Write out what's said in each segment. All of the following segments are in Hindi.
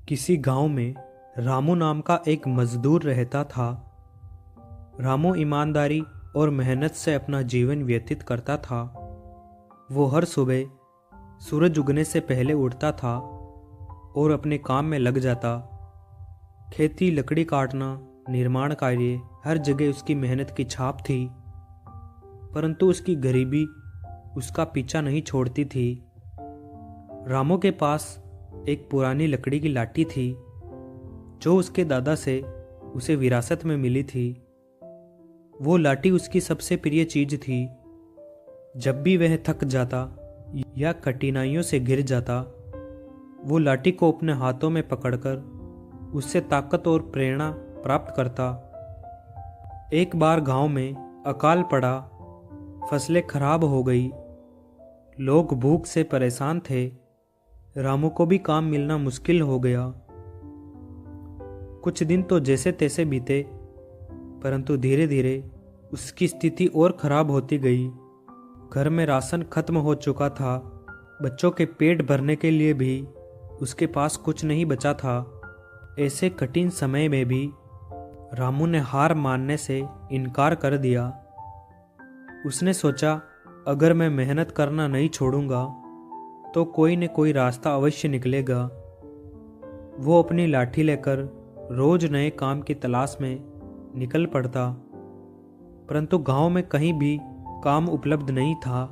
किसी गांव में रामू नाम का एक मजदूर रहता था। रामू ईमानदारी और मेहनत से अपना जीवन व्यतीत करता था। वो हर सुबह सूरज उगने से पहले उठता था और अपने काम में लग जाता। खेती, लकड़ी काटना, निर्माण कार्य, हर जगह उसकी मेहनत की छाप थी। परंतु उसकी गरीबी उसका पीछा नहीं छोड़ती थी। रामू के पास एक पुरानी लकड़ी की लाठी थी जो उसके दादा से उसे विरासत में मिली थी। वो लाठी उसकी सबसे प्रिय चीज थी। जब भी वह थक जाता या कठिनाइयों से घिर जाता, वो लाठी को अपने हाथों में पकड़कर उससे ताकत और प्रेरणा प्राप्त करता। एक बार गांव में अकाल पड़ा, फसलें खराब हो गई, लोग भूख से परेशान थे। रामू को भी काम मिलना मुश्किल हो गया। कुछ दिन तो जैसे तैसे बीते, परंतु धीरे धीरे उसकी स्थिति और खराब होती गई। घर में राशन खत्म हो चुका था। बच्चों के पेट भरने के लिए भी उसके पास कुछ नहीं बचा था। ऐसे कठिन समय में भी रामू ने हार मानने से इनकार कर दिया। उसने सोचा, अगर मैं मेहनत करना नहीं छोड़ूंगा तो कोई न कोई रास्ता अवश्य निकलेगा। वो अपनी लाठी लेकर रोज नए काम की तलाश में निकल पड़ता, परंतु गांव में कहीं भी काम उपलब्ध नहीं था।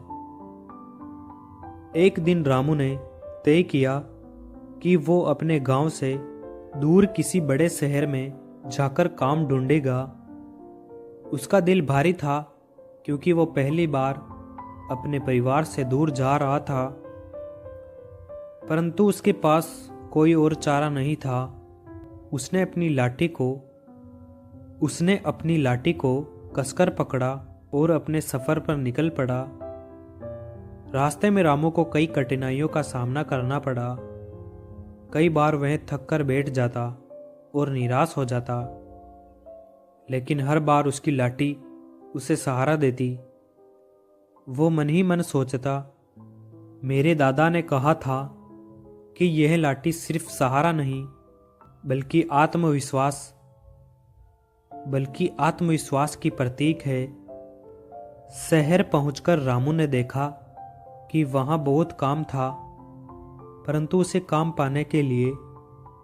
एक दिन रामू ने तय किया कि वो अपने गांव से दूर किसी बड़े शहर में जाकर काम ढूंढेगा। उसका दिल भारी था क्योंकि वो पहली बार अपने परिवार से दूर जा रहा था, परंतु उसके पास कोई और चारा नहीं था। उसने अपनी लाठी को कसकर पकड़ा और अपने सफर पर निकल पड़ा। रास्ते में रामू को कई कठिनाइयों का सामना करना पड़ा। कई बार वह थक कर बैठ जाता और निराश हो जाता, लेकिन हर बार उसकी लाठी उसे सहारा देती। वो मन ही मन सोचता, मेरे दादा ने कहा था कि यह लाठी सिर्फ सहारा नहीं बल्कि आत्मविश्वास की प्रतीक है। शहर पहुंचकर रामू ने देखा कि वहां बहुत काम था, परंतु उसे काम पाने के लिए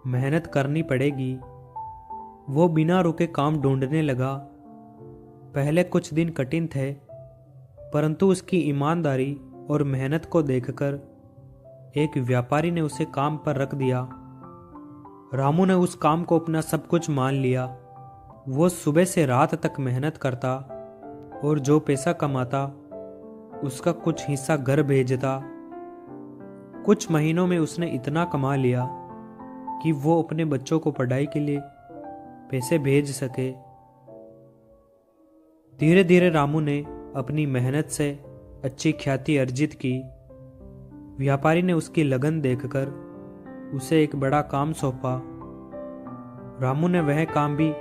मेहनत करनी पड़ेगी। वो बिना रुके काम ढूंढने लगा। पहले कुछ दिन कठिन थे, परंतु उसकी ईमानदारी और मेहनत को देखकर एक व्यापारी ने उसे काम पर रख दिया। रामू ने उस काम को अपना सब कुछ मान लिया। वो सुबह से रात तक मेहनत करता और जो पैसा कमाता उसका कुछ हिस्सा घर भेजता। कुछ महीनों में उसने इतना कमा लिया कि वो अपने बच्चों को पढ़ाई के लिए पैसे भेज सके। धीरे धीरे रामू ने अपनी मेहनत से अच्छी ख्याति अर्जित की। व्यापारी ने उसकी लगन देखकर उसे एक बड़ा काम सौंपा। रामू ने वह काम भी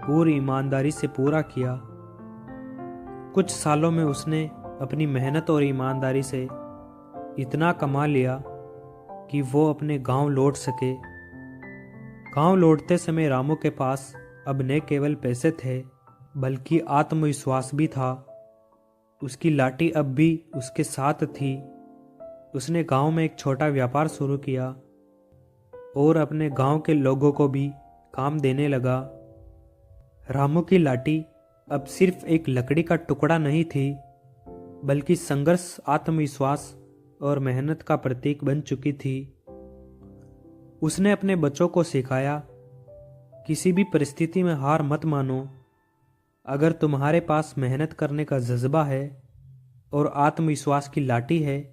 पूरी ईमानदारी से पूरा किया। कुछ सालों में उसने अपनी मेहनत और ईमानदारी से इतना कमा लिया कि वो अपने गांव लौट सके। गांव लौटते समय रामू के पास अब न केवल पैसे थे बल्कि आत्मविश्वास भी था। उसकी लाठी अब भी उसके साथ थी। उसने गांव में एक छोटा व्यापार शुरू किया और अपने गांव के लोगों को भी काम देने लगा। रामू की लाठी अब सिर्फ एक लकड़ी का टुकड़ा नहीं थी बल्कि संघर्ष, आत्मविश्वास और मेहनत का प्रतीक बन चुकी थी। उसने अपने बच्चों को सिखाया, किसी भी परिस्थिति में हार मत मानो। अगर तुम्हारे पास मेहनत करने का जज्बा है और आत्मविश्वास की लाठी है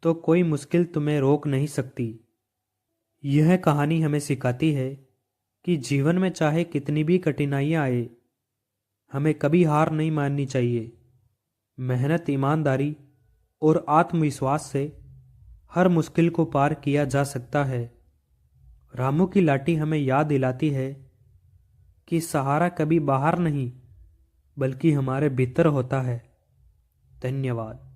तो कोई मुश्किल तुम्हें रोक नहीं सकती। यह कहानी हमें सिखाती है कि जीवन में चाहे कितनी भी कठिनाइयाँ आए, हमें कभी हार नहीं माननी चाहिए। मेहनत, ईमानदारी और आत्मविश्वास से हर मुश्किल को पार किया जा सकता है। रामू की लाठी हमें याद दिलाती है कि सहारा कभी बाहर नहीं बल्कि हमारे भीतर होता है। धन्यवाद।